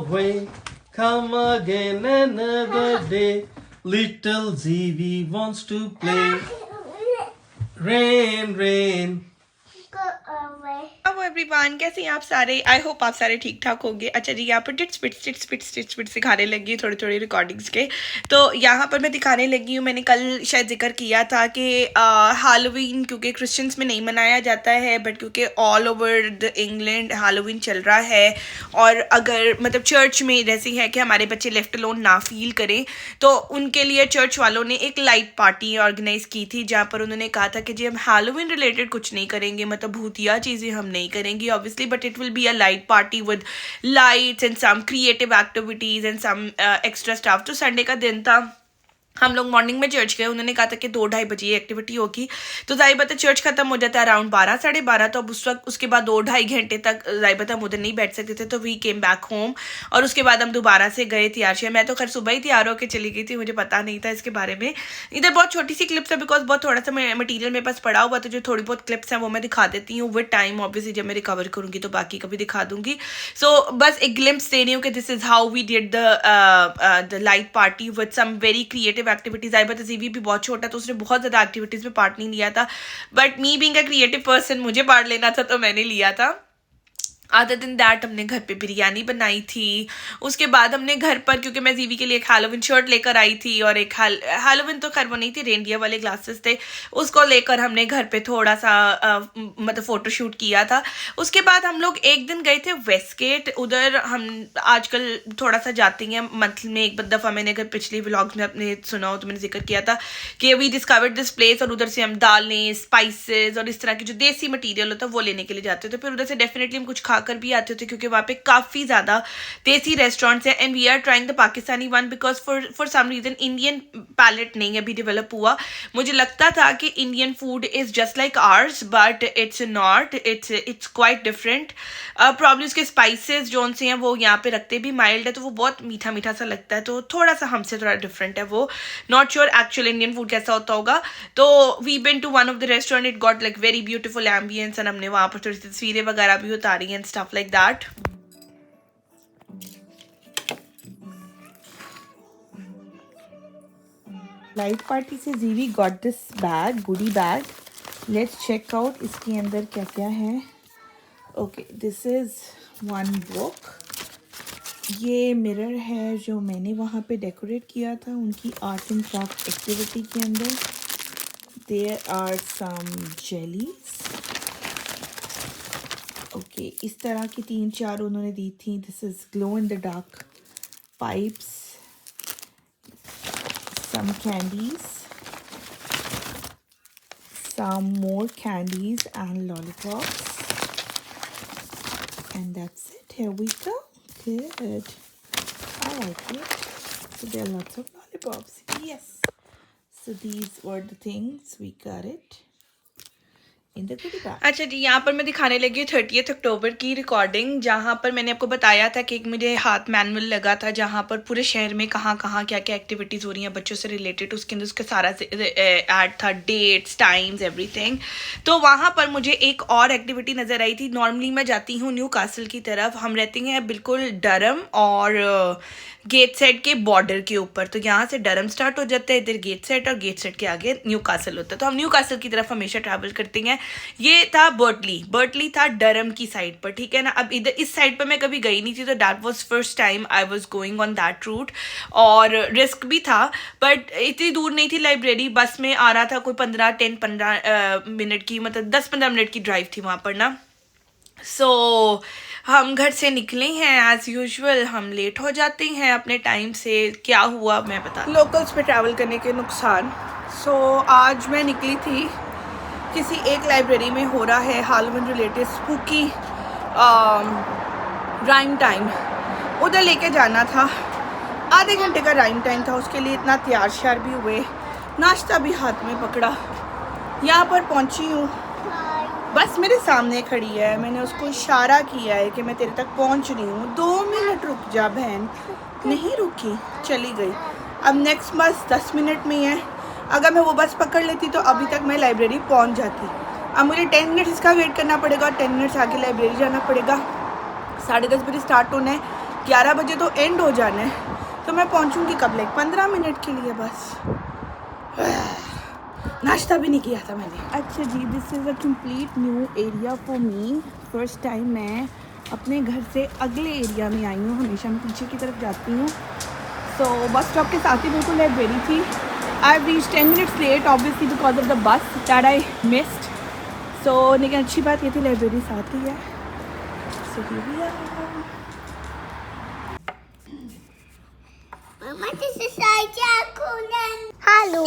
away. Come again another day. Little Zevie wants to play. Rain, rain. Hello everyone, कैसे हैं आप सारे? I hope आप सारे ठीक ठाक होंगे। अच्छा जी, यहाँ पर टिट्स दिखाने लगी हूँ थोड़ी रिकॉर्डिंग्स के। तो यहाँ पर मैं दिखाने लगी हूँ, मैंने कल शायद जिक्र किया था कि हैलोवीन क्योंकि क्रिश्चियंस में नहीं मनाया जाता है, बट क्योंकि all over the England Halloween चल रहा है। और अगर मतलब चर्च में जैसे है कि हमारे बच्चे लेफ्ट अलोन ना फील करें, तो उनके लिए चर्च वालों ने एक लाइट पार्टी ऑर्गेनाइज की थी, जहाँ पर उन्होंने कहा था कि जी हम हैलोवीन रिलेटेड कुछ नहीं करेंगे, मतलब भूतिया चीज़ें हम नहीं करेंगे obviously, but it will be a light party with lights and some creative activities and some extra staff. तो संडे का दिन था, हम लोग मॉर्निंग में चर्च गए। उन्होंने कहा था कि 2-2:30 बजे एक्टिविटी होगी, तो जाहिर बात है चर्च खत्म हो जाता है अराउंड 12-12:30। तो अब उस वक्त उसके बाद 2-2.5 घंटे तक जाहिर बात है हम उधर नहीं बैठ सकते थे, तो वी केम बैक होम। और उसके बाद हम दोबारा से गए तैयार शे। मैं तो खैर सुबह ही तैयार होकर चली गई थी, मुझे पता नहीं था इसके बारे में। इधर बहुत छोटी सी क्लिप्स है बिकॉज बहुत थोड़ा सा मटीरियल मेरे पास पड़ा हुआ, तो जो थोड़ी बहुत क्लिप्स हैं वो मैं दिखा देती हूँ विद टाइम। ऑब्वियसली जब मैं रिकवर करूँगी तो बाकी कभी दिखा दूंगी। सो बस एक ग्लिम्प्स दे रही हूँ कि this is how we did the light party with some very creative activities. I but GV भी बहुत छोटा, तो उसने बहुत ज़्यादा एक्टिविटीज़ में पार्ट नहीं लिया था, but me being a creative person मुझे पार्ट लेना था तो मैंने लिया था। अदर दिन दैट हमने घर पे बिरयानी बनाई थी। उसके बाद हमने घर पर, क्योंकि मैं जीवी के लिए एक हैलोवीन शर्ट लेकर आई थी और एक हैलोवीन तो खैर वो नहीं थी, रेनडियर वाले ग्लासेस थे, उसको लेकर हमने घर पे थोड़ा सा मतलब फ़ोटो शूट किया था। उसके बाद हम लोग एक दिन गए थे वेस्टगेट। उधर हम आजकल थोड़ा सा जाते हैं मंथ में एक दफ़ा। मैंने अगर पिछले व्लॉग्स में अपने सुना हो तो मैंने जिक्र किया था कि वी डिस्कवर्ड दिस प्लेस, और उधर से हम दालें, स्पाइसेस और इस तरह की जो देसी मटीरियल होता है वो लेने के लिए जाते थे। फिर उधर से डेफिनेटली हम कुछ कर भी आते थे, क्योंकि वहाँ पे काफ़ी ज़्यादा देसी रेस्टोरेंट्स हैं। And we are trying the Pakistani one because for some reason Indian palate नहीं अभी डेवलप हुआ। मुझे लगता था कि Indian food is just like ours, but it's not, it's quite different. Problem उसके स्पाइसेस जो से हैं वो यहाँ पे रखते भी माइल्ड है, तो वो बहुत मीठा मीठा सा लगता है, तो थोड़ा सा हमसे थोड़ा डिफरेंट है वो। Not sure actual Indian food कैसा होता होगा। तो we been to one of the restaurant, it got like very beautiful ambience, and हमने वहाँ पर थोड़ी सी तस्वीरें वगैरह भी उतारी and stuff like that. Light party से GV got this bag, goody bag. Let's check out इसके अंदर क्या क्या है। Okay, this is one book. ये मिरर है जो मैंने वहाँ पे डेकोरेट किया था उनकी आर्ट एंड क्राफ्ट एक्टिविटी के अंदर। There are some jellies. Okay, इस तरह की 3-4 उन्होंने दी थी। This is glow in the dark pipes, some candies, some more candies and lollipops, and that's it. Here we go. Good, I like it. So there are lots of lollipops. Yes. So these were the things we got it. अच्छा जी, यहाँ पर मैं दिखाने लगी 30 अक्टूबर की recording, जहाँ पर मैंने आपको बताया था कि एक मुझे हाथ मैनुअल लगा था जहाँ पर पूरे शहर में कहाँ कहाँ क्या क्या एक्टिविटीज़ हो रही हैं बच्चों से रिलेटेड। उसके अंदर उसका सारा ऐड था, डेट्स, टाइम्स, एवरीथिंग। तो वहाँ पर मुझे एक और एक्टिविटी नज़र आई थी। नॉर्मली मैं जाती हूँ न्यू कासल की तरफ, हम रहते हैं बिल्कुल डरम और गेट सेट के बॉर्डर के ऊपर। तो यहाँ से डरम स्टार्ट हो जाता है, इधर गेट सेट, और गेट सेट के आगे न्यू कासल होता है। तो हम न्यू कासल की तरफ हमेशा ट्रैवल करते हैं। ये था बर्टली था डरम की साइड पर, ठीक है ना। अब इधर इस साइड पर मैं कभी गई नहीं थी, तो that was first time I was going on that route, और रिस्क भी था, बट इतनी दूर नहीं थी लाइब्रेरी। बस में आ रहा था कोई 15 मिनट की, मतलब 10-15 मिनट की ड्राइव थी वहाँ पर ना। सो हम घर से निकले हैं एज़ यूजुअल, हम लेट हो जाते हैं अपने टाइम से। क्या हुआ मैं बता, लोकल्स पे ट्रैवल करने के नुकसान। सो आज मैं निकली थी, किसी एक लाइब्रेरी में हो रहा है Halloween related spooky rhyme time, उधर लेके जाना था। आधे घंटे का राइम टाइम था, उसके लिए इतना तैयार श्यार भी हुए, नाश्ता भी हाथ में पकड़ा। यहाँ पर पहुँची हूँ, बस मेरे सामने खड़ी है, मैंने उसको इशारा किया है कि मैं तेरे तक पहुँच रही हूँ, 2 मिनट रुक जा बहन। नहीं रुकी, चली गई। अब नेक्स्ट बस 10 मिनट में है। अगर मैं वो बस पकड़ लेती तो अभी तक मैं लाइब्रेरी पहुंच जाती। अब मुझे 10 मिनट इसका वेट करना पड़ेगा, 10 मिनट्स आगे लाइब्रेरी जाना पड़ेगा। 10:30 बजे स्टार्ट होना है। 11 बजे तो एंड हो जाना है, तो मैं पहुंचूंगी कब, लाइक 15 मिनट के लिए बस। नाश्ता भी नहीं किया था मैंने। अच्छा जी, this is a complete new area for me. First time मैं अपने घर से अगले एरिया में आई हूँ। हमेशा मैं पीछे की तरफ जाती हूँ। सो बस स्टॉप के साथ ही बिल्कुल लाइब्रेरी थी। I reach 10 minutes late obviously because of the bus that I missed. So लेकिन अच्छी बात ये थी लाइब्रेरी साथ ही है। So hello.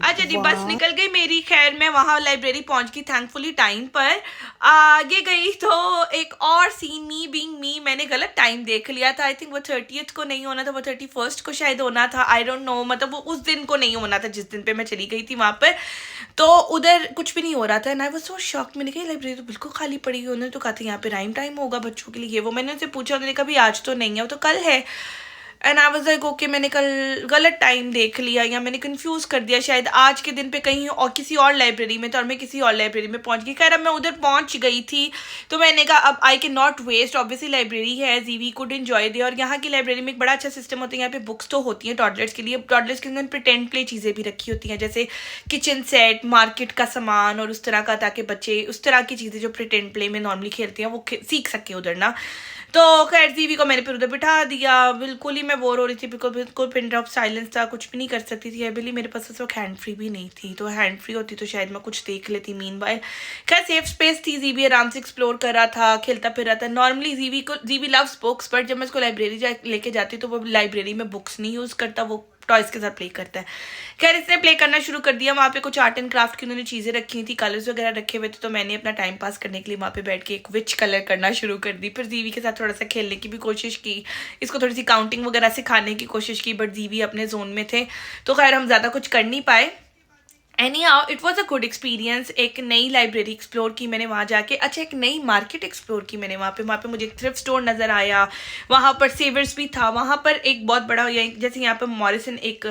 अच्छा जी, बस निकल गई मेरी। खैर मैं वहाँ लाइब्रेरी पहुँच गई थैंकफुली टाइम पर। आगे गई तो एक और सीन, मी बीइंग मी, मैंने गलत टाइम देख लिया था। आई थिंक वो 30th को नहीं होना था, वो 31st को शायद होना था। आई डोंट नो, मतलब वो उस दिन को नहीं होना था जिस दिन पे मैं चली गई थी वहाँ पर। तो उधर कुछ भी नहीं हो रहा था। And I was so shocked. मैंने कहा लाइब्रेरी तो बिल्कुल खाली पड़ी है। उन्होंने तो कहा था यहाँ पे टाइम होगा बच्चों के लिए। वो मैंने उनसे पूछा, उन्होंने कहा भी आज तो नहीं है, वो तो कल है। And I was like okay, मैंने कल गलत टाइम देख लिया या मैंने कंफ्यूज कर दिया शायद आज के दिन पे कहीं और किसी और लाइब्रेरी में, तो और मैं किसी और लाइब्रेरी में पहुंच गई। खैर अब मैं उधर पहुंच गई थी, तो मैंने कहा अब I can not waste. Obviously library है, जीवी कुड एंजॉय दे। और यहाँ की लाइब्रेरी में एक बड़ा अच्छा सिस्टम होता है। यहाँ पे बुक्स तो होती हैं टॉडलर्स के लिए। टॉडलर्स के अंदर प्रिटेंड प्ले चीज़ें भी रखी होती हैं, जैसे किचन सेट, मार्केट का सामान और उस तरह का, ताकि बच्चे उस तरह की चीज़ें जो प्रिटेंड प्ले में नॉर्मली खेलते हैं वो सीख सके उधर ना। तो खैर जीवी को मैंने फिर उधर बिठा दिया। बिल्कुल ही मैं बोर हो रही थी, बिल्कुल पिन ड्रॉप साइलेंस था, कुछ भी नहीं कर सकती थी। अभी मेरे पास उस वक्त हैंड फ्री भी नहीं थी, तो हैंड फ्री होती तो शायद मैं कुछ देख लेती मीनवाइल। खैर सेफ स्पेस थी, जीवी आराम से एक्सप्लोर कर रहा था, खेलता फिर रहा था। नॉर्मली जीवी लव्स बुक्स, बट जब मैं उसको लाइब्रेरी लेके जाती तो वो लाइब्रेरी में बुक्स नहीं यूज़ करता, वो टॉयज़ के साथ प्ले करता है। खैर इसने प्ले करना शुरू कर दिया। वहाँ पे कुछ आर्ट एंड क्राफ्ट की उन्होंने चीज़ें रखी थी, कलर्स वगैरह रखे हुए थे, तो मैंने अपना टाइम पास करने के लिए वहाँ पे बैठ के एक विच कलर करना शुरू कर दी। फिर जीवी के साथ थोड़ा सा खेलने की भी कोशिश की, इसको थोड़ी सी काउंटिंग वगैरह सिखाने की कोशिश की, बट जीवी अपने जोन में थे, तो खैर हम ज़्यादा कुछ कर नहीं पाए। Any how it was a good experience. एक नई लाइब्रेरी एक्सप्लोर की मैंने वहाँ जाके। अच्छा, एक नई मार्केट एक्सप्लोर की मैंने वहाँ पे मुझे एक थ्रिफ्ट स्टोर नज़र आया, वहाँ पर सेवर्स भी था। वहाँ पर एक बहुत बड़ा, जैसे यहाँ पर मॉरिसन एक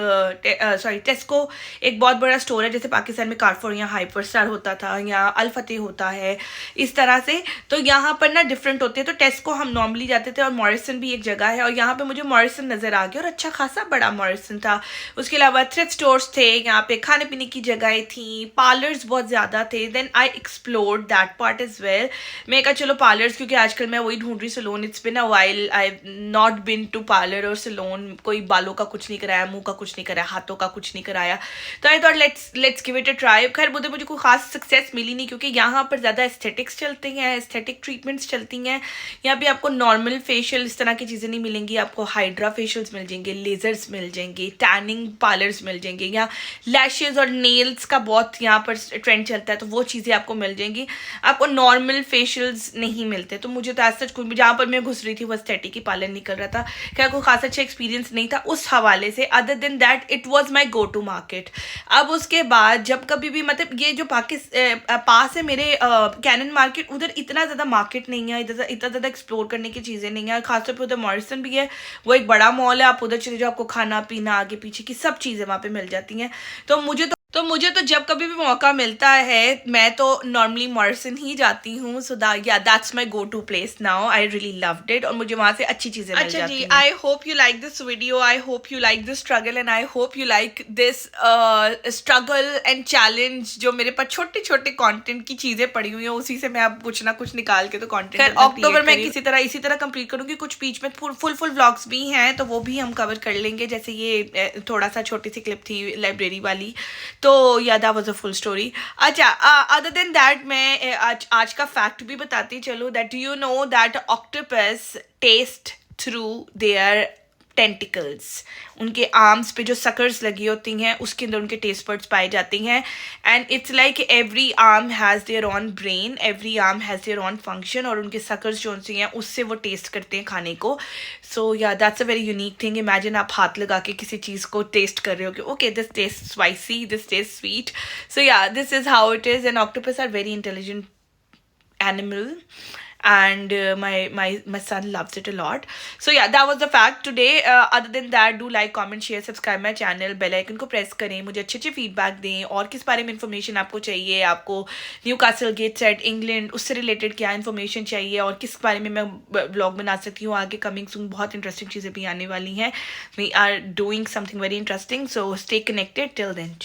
टेस्को एक बहुत बड़ा स्टोर है, जैसे पाकिस्तान में कारफोर या हाइपर स्टार होता था या अल फतेह होता है, इस तरह से। तो यहाँ पर ना डिफरेंट होते हैं। तो टेस्को हम नॉर्मली जाते थे, और मॉरिसन भी एक जगह है, और यहाँ पर मुझे मॉरिसन नज़र आ गया, और अच्छा खासा बड़ा मॉरिसन था। उसके अलावा थ्रिफ्ट स्टोर्स थे, यहाँ पे खाने पीने की जगह थी, पार्लर्स बहुत ज़्यादा थे। Then I explored that part as well. मैं कहा चलो पार्लर्स, क्योंकि आजकल मैं वही ढूंढ रही salon. It's been a while I not been to parlour और सैलून। कोई बालों का कुछ नहीं कराया, मुंह का कुछ नहीं कराया, हाथों का कुछ नहीं कराया। तो I thought let's give it a try. खैर मुझे कोई खास सक्सेस मिली नहीं, क्योंकि यहाँ पर ज़्यादा एस्थेटिक्स चलते हैं, एस्थेटिक ट्रीटमेंट्स चलती हैं। यहाँ पे आपको नॉर्मल फेशियल इस तरह की चीज़ें नहीं मिलेंगी, आपको हाइड्रा फेशियल्स मिल जाएंगे, लेजर्स मिल जाएंगे, टैनिंग पार्लर्स मिल जाएंगे, या लैशेज और नेल्स का बहुत यहाँ पर ट्रेंड चलता है, तो वो चीज़ें आपको मिल जाएंगी। आपको नॉर्मल फेशियल्स नहीं मिलते। तो मुझे तो ऐसा कुछ, जहाँ पर मैं घुस रही थी वो एस्थेटिक ही पार्लर निकल रहा था। क्या कोई खास अच्छा एक्सपीरियंस नहीं था उस हवाले से, other than that it was my go to market. अब उसके बाद जब कभी भी, मतलब ये जो पास है मेरे कैनन मार्केट, उधर इतना ज़्यादा मार्केट नहीं है, इतना ज़्यादा एक्सप्लोर करने की चीज़ें नहीं है। खासतौर पर उधर मॉरिसन भी है, वो एक बड़ा मॉल है, आप उधर चले जाओ, आपको खाना पीना आगे पीछे की सब चीज़ें वहाँ पे मिल जाती हैं। तो मुझे तो जब कभी भी मौका मिलता है, मैं तो नॉर्मली मॉरिसन ही जाती हूँ। So that's my go to place now. I really loved it, और मुझे वहाँ से अच्छी चीज़ें मिल जाती हैं। I hope you like this video, I hope you like this struggle, and I hope you like this struggle and challenge. जो मेरे पास छोटे छोटे कंटेंट की चीज़ें पड़ी हुई हैं, उसी से मैं अब कुछ ना कुछ निकाल के तो कंटेंट अक्टूबर में इसी तरह कंप्लीट करूँगी। कुछ बीच में फुल व्लॉग्स भी हैं, तो वो भी हम कवर कर लेंगे। जैसे ये थोड़ा सा छोटी सी क्लिप थी लाइब्रेरी वाली, तो या that was a full story. अच्छा, अदर देन दैट मैं आज का फैक्ट भी बताती चलो, that you know that octopus taste through their tentacles. उनके आर्म्स पे जो सकर्स लगी होती हैं, उसके अंदर उनके टेस्ट बर्ड्स पाए जाते हैं। And it's like every arm has their on brain, every arm has their on function, और उनके सकर्स जो उनसे हैं उससे वो टेस्ट करते हैं खाने को। सो या that's a very unique thing. Imagine आप हाथ लगा के किसी चीज़ को टेस्ट कर रहे हो कि okay this taste spicy, this taste sweet. So या this is how it is. And octopus are very intelligent animal, and my son loves it a lot. So yeah, that was the fact today. Other than that, do like, comment, share, subscribe my channel, bell icon को press करें, मुझे अच्छे feedback दें, और किस बारे में information आपको चाहिए, आपको न्यूकासल गेटसेट इंग्लैंड उससे रिलेटेड क्या इन्फॉर्मेशन चाहिए, और किस बारे में मैं ब्लॉग बना सकती हूँ आगे कमिंग सून. बहुत इंटरेस्टिंग चीज़ें भी आने वाली हैं. We are doing something very interesting, so stay connected till then.